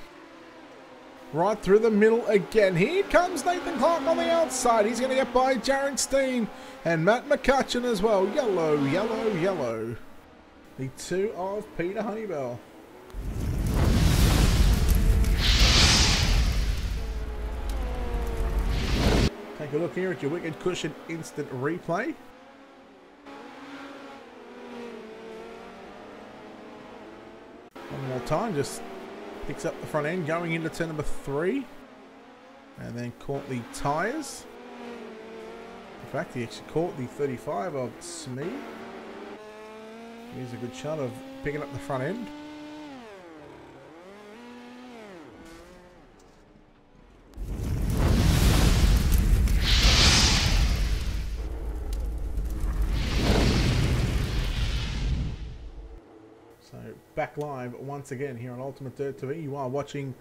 Right through the middle again. Here comes Nathan Clark on the outside. He's going to get by Jared Steen and Matt McCutcheon as well. Yellow, yellow, yellow. The 2 of Peter Honeybell. Take a look here at your Wicked Cushion instant replay. One more time, just picks up the front end going into turn number 3. And then caught the tyres. In fact, he actually caught the 35 of Smee. Here's a good shot of picking up the front end. So back live once again here on Ultimate Dirt TV. You are watching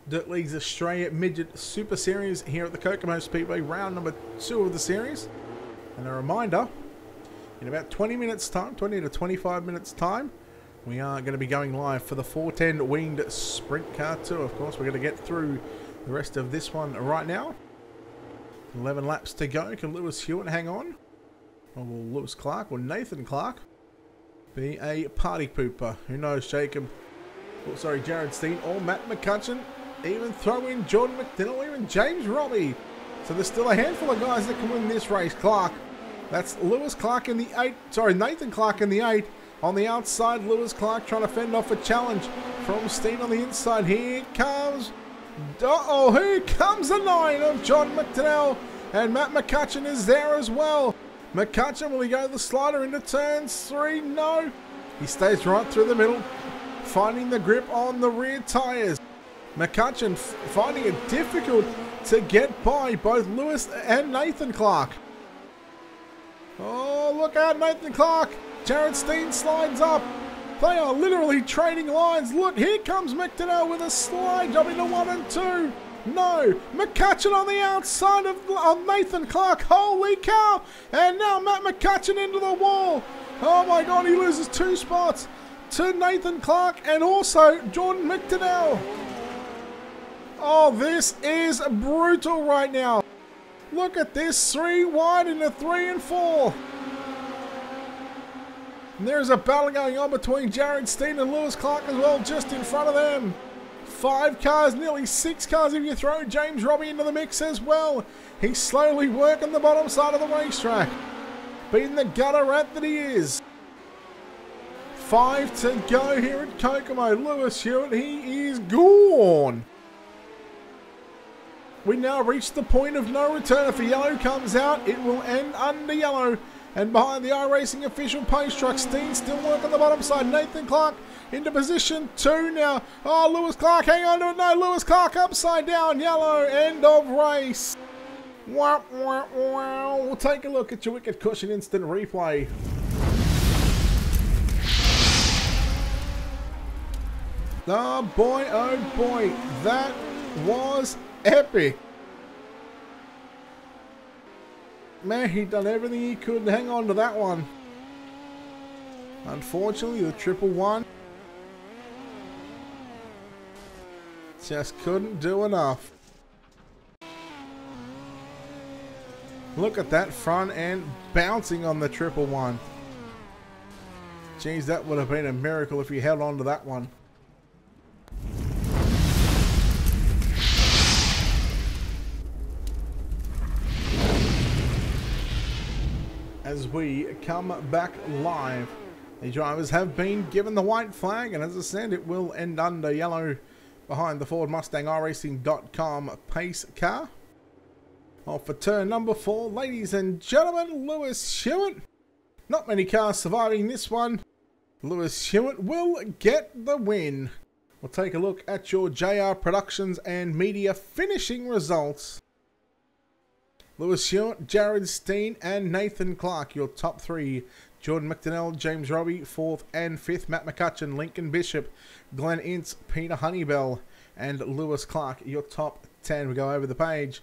Dirt League's Australia Midget Super Series here at the Kokomo Speedway, round number 2 of the series. And a reminder, in about 20 minutes time, 20 to 25 minutes time, we are going to be going live for the 410 Winged Sprint Car Tour. Of course, we're going to get through the rest of this one right now. 11 laps to go. Can Lewis Hewitt hang on? Or will Lewis Clark or Nathan Clark be a party pooper? Who knows, Jacob? Oh, sorry, Jared Steen or Matt McCutcheon. even throw in Jordan McDonnell, even James Robbie. So there's still a handful of guys that can win this race. Clark, that's Lewis Clark in the 8. Sorry, Nathan Clark in the 8. On the outside, Lewis Clark trying to fend off a challenge from Steen on the inside. Here comes, here comes the 9 of John McDonnell. And Matt McCutcheon is there as well. McCutcheon, will he go the slider into turns 3? No. He stays right through the middle, finding the grip on the rear tyres. McCutcheon finding it difficult to get by both Lewis and Nathan Clark. Oh, look out, Nathan Clark. Jared Steen slides up. They are literally trading lines. Look, here comes McDonnell with a slide job into 1 and 2. No, McCutcheon on the outside of Nathan Clark. Holy cow. And now Matt McCutcheon into the wall. Oh my God, he loses 2 spots to Nathan Clark and also Jordan McDonnell. Oh, this is brutal right now. Look at this, 3 wide into 3 and 4. And there's a battle going on between Jared Steen and Lewis Clark as well, just in front of them. 5 cars, nearly 6 cars if you throw James Robbie into the mix as well. He's slowly working the bottom side of the racetrack. Being the gutter rat that he is. 5 to go here at Kokomo. Lewis Hewitt, he is gone. We now reach the point of no return. If a yellow comes out, it will end under yellow. And behind the iRacing official post truck, Steen still working the bottom side. Nathan Clark into position 2 now. Oh, Lewis Clark, hang on to it. No, Lewis Clark upside down. Yellow, end of race. Wow, wow, wow. We'll take a look at your Wicked Cushion instant replay. Oh boy, that was epic. Man, he done everything he could to hang on to that one. Unfortunately, the 111 just couldn't do enough. Look at that front end bouncing on the 111. Geez, that would have been a miracle if he held on to that one. As we come back live, the drivers have been given the white flag, and as I said, it will end under yellow behind the Ford Mustang iRacing.com pace car. Off for turn number 4, ladies and gentlemen, Lewis Hewitt. Not many cars surviving this one. Lewis Hewitt will get the win. We'll take a look at your JR Productions and Media finishing results. Lewis Hewitt, Jared Steen and Nathan Clark, your top 3. Jordan McDonnell, James Robbie, 4th and 5th. Matt McCutcheon, Lincoln Bishop, Glenn Ince, Peter Honeybell and Lewis Clark, your top 10. We go over the page.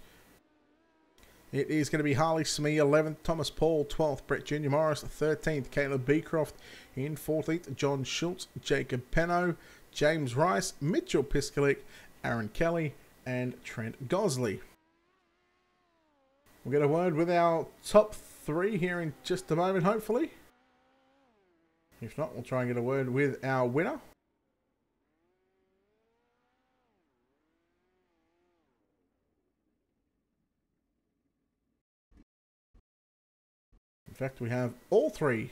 It is going to be Harley Smee, 11th. Thomas Paul, 12th. Brett Jr. Morris, 13th. Caleb Beecroft in 14th. John Schultz, Jacob Penno, James Rice, Mitchell Piskalik, Aaron Kelly and Trent Gosley. We'll get a word with our top 3 here in just a moment, hopefully. If not, we'll try and get a word with our winner. In fact, we have all 3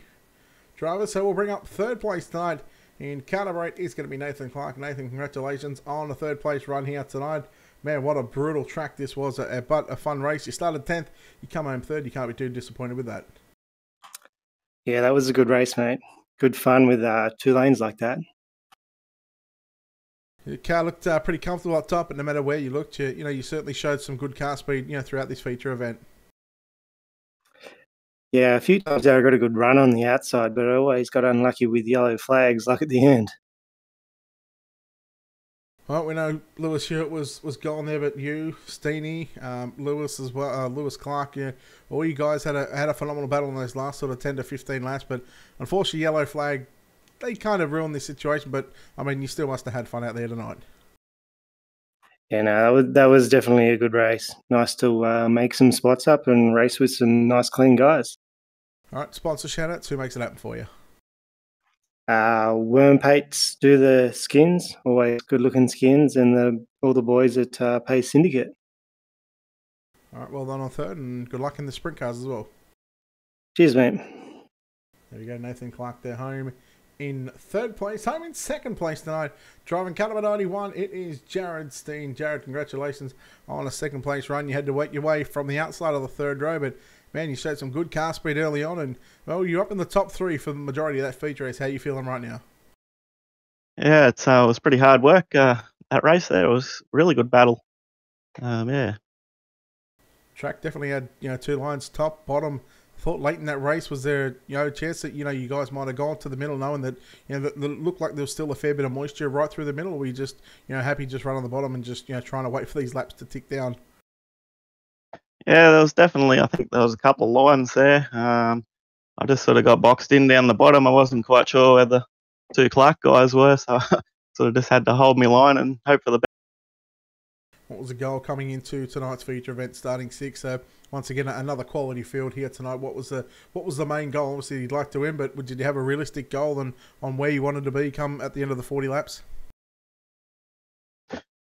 drivers, so we'll bring up 3rd place tonight. In Calibrate is going to be Nathan Clark. Nathan, congratulations on the 3rd place run here tonight. Man, what a brutal track this was, but a fun race. You started 10th, you come home 3rd. You can't be too disappointed with that. Yeah, that was a good race, mate. Good fun with 2 lanes like that. The car looked pretty comfortable up top, but no matter where you looked, you certainly showed some good car speed, throughout this feature event. Yeah, a few times there I got a good run on the outside, but I always got unlucky with yellow flags, like at the end. Well, we know Lewis Hewitt was gone there, but you, Steenie, Lewis as well, Lewis Clark, all you guys had a phenomenal battle in those last sort of 10 to 15 laps. But unfortunately, yellow flag, they kind of ruined this situation. But I mean, you still must have had fun out there tonight. Yeah, no, that was definitely a good race. Nice to make some spots up and race with some nice, clean guys. All right, sponsor shout-outs. Who makes it happen for you? Worm Pates do the skins, always good looking skins, and all the boys at Pay Syndicate. All right, well done on third, and good luck in the sprint cars as well. Cheers, mate. There we go, Nathan Clark there, home in third place. Home in second place tonight, driving car number 91, it is Jared Steen. Jared, congratulations on a second place run. You had to work your way from the outside of the third row, but man, you showed some good car speed early on, and well, you're up in the top three for the majority of that feature race. How are you feeling right now? Yeah, it was pretty hard work. That race there was a really good battle. Yeah. Track definitely had, two lines, top, bottom. Thought late in that race, was there, a chance that, you guys might have gone to the middle knowing that, that looked like there was still a fair bit of moisture right through the middle? Or were you just, happy just run on the bottom and just, trying to wait for these laps to tick down? Yeah, there was definitely, I think there was a couple of lines there. I just sort of got boxed in down the bottom. I wasn't quite sure where the two Clark guys were, so I sort of just had to hold my line and hope for the best. What was the goal coming into tonight's feature event starting 6? Once again, another quality field here tonight. What was the main goal? Obviously, you'd like to win, but did you have a realistic goal on where you wanted to be come at the end of the 40 laps?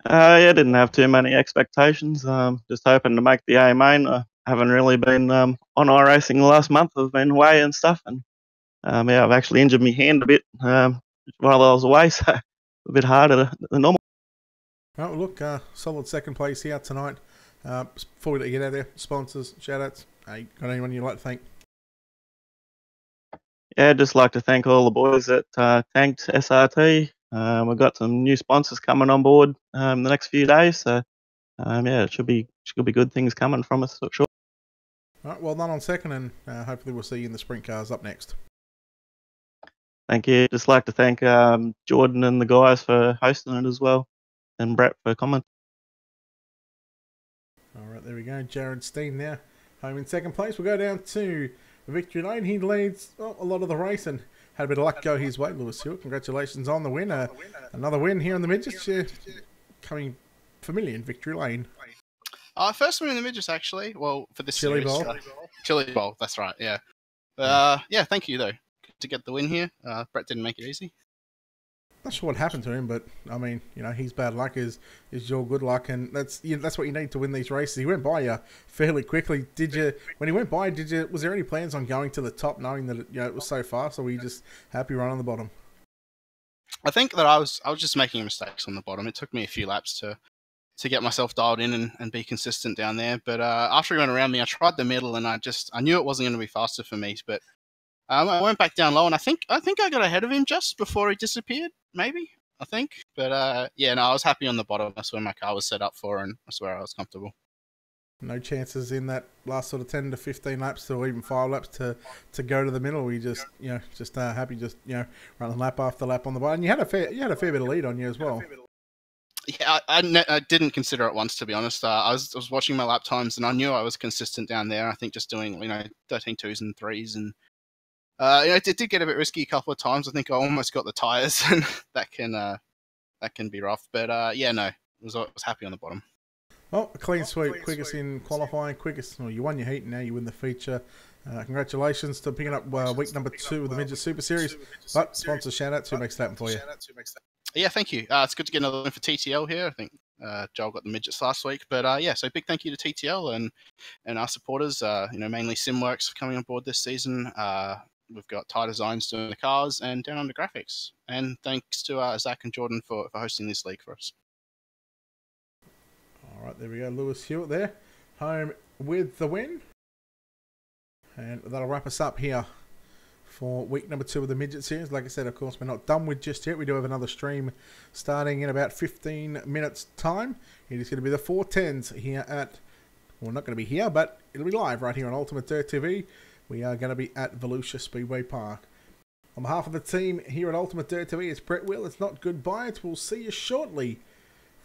Yeah, didn't have too many expectations. Just hoping to make the A main. I haven't really been on iRacing the last month. I've been away and stuff, and yeah, I've actually injured my hand a bit while I was away, so a bit harder than normal. Oh, look, solid second place here tonight. Before we let you get out there, sponsors, shout-outs. Hey, got anyone you'd like to thank? Yeah, I'd just like to thank all the boys that tanked SRT. We've got some new sponsors coming on board the next few days, so yeah, it should be good things coming from us for sure. All right, well done on second, and hopefully we'll see you in the sprint cars up next. Thank you. Just like to thank Jordan and the guys for hosting it as well, and Brett for comment. All right, there we go. Jared Steen now home in second place. We'll go down to Victory Lane. He leads a lot of the race and had a bit of luck go his way. Lewis Hill, congratulations on the win. Another win here in the Midgets. Coming familiar in Victory Lane. First win in the Midgets, actually. Well, for this Chili series. Bowl. Chili Bowl, that's right, yeah. Yeah, thank you, though, to get the win here. Brett didn't make it easy. Not sure what happened to him, but I mean, his bad luck is your good luck, and that's what you need to win these races. He went by you fairly quickly. When he went by, was there any plans on going to the top, knowing that it was so fast, or were you just happy running on the bottom? I think that I was just making mistakes on the bottom. It took me a few laps to get myself dialed in and be consistent down there. But after he went around me, I tried the middle, and I knew it wasn't going to be faster for me. But I went back down low, and I think I got ahead of him just before he disappeared. Maybe, I think. But yeah, no, I was happy on the bottom. That's where my car was set up for, and that's where I was comfortable. No chances in that last sort of 10 to 15 laps or even 5 laps to go to the middle. We just happy running lap after lap on the bottom. And you had a fair bit of lead on you as well. Yeah, I didn't consider it once, to be honest. I was watching my lap times, and I knew I was consistent down there. I think just doing 13 twos and threes, and it did get a bit risky a couple of times. I think I almost got the tires, and that can be rough. But yeah, no, I was happy on the bottom. Well, a clean sweep, quickest in qualifying, well, you won your heat, and now you win the feature. Congratulations to picking up week number 2 of the Midget Super Series. But sponsor shout-outs, who makes that happen for you? Yeah, thank you. It's good to get another win for TTL here. I think Joel got the Midgets last week. But yeah, so big thank you to TTL and our supporters, mainly Simworks coming on board this season. We've got Tie Designs doing the cars and Down Under Graphics. And thanks to Zach and Jordan for hosting this league for us. All right, there we go. Lewis Hewitt there, home with the win. And that'll wrap us up here for week number 2 of the Midget Series. Like I said, of course, we're not done with just yet. We do have another stream starting in about 15 minutes' time. It is going to be the 410s here at, well, not going to be here, but it'll be live right here on Ultimate Dirt TV. We are going to be at Volusia Speedway Park. On behalf of the team here at Ultimate Dirt TV, it's Brett Will. It's not goodbye. We'll see you shortly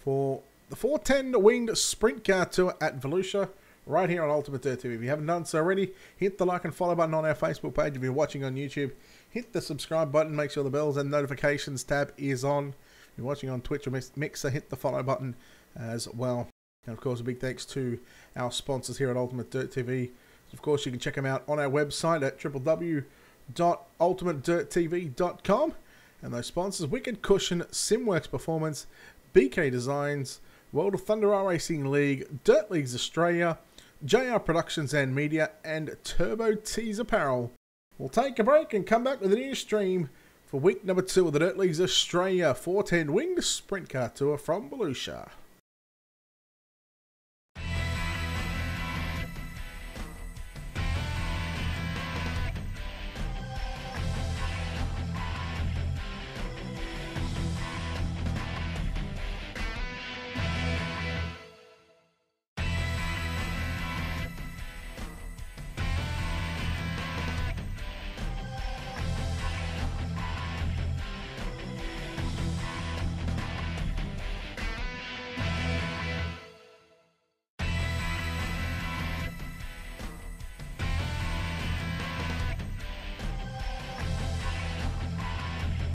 for the 410 Winged Sprint Car Tour at Volusia, right here on Ultimate Dirt TV. If you haven't done so already, hit the like and follow button on our Facebook page. If you're watching on YouTube, hit the subscribe button. Make sure the bells and notifications tab is on. If you're watching on Twitch or Mixer, hit the follow button as well. And of course, a big thanks to our sponsors here at Ultimate Dirt TV. Of course, you can check them out on our website at www.ultimatedirttv.com. And those sponsors: Wicked Cushion, Simworks Performance, BK Designs, World of Thunder R Racing League, Dirt Leagues Australia, JR Productions and Media, and Turbo Tees Apparel. We'll take a break and come back with a new stream for week number 2 of the Dirt Leagues Australia 410 Winged Sprint Car Tour from Volusia.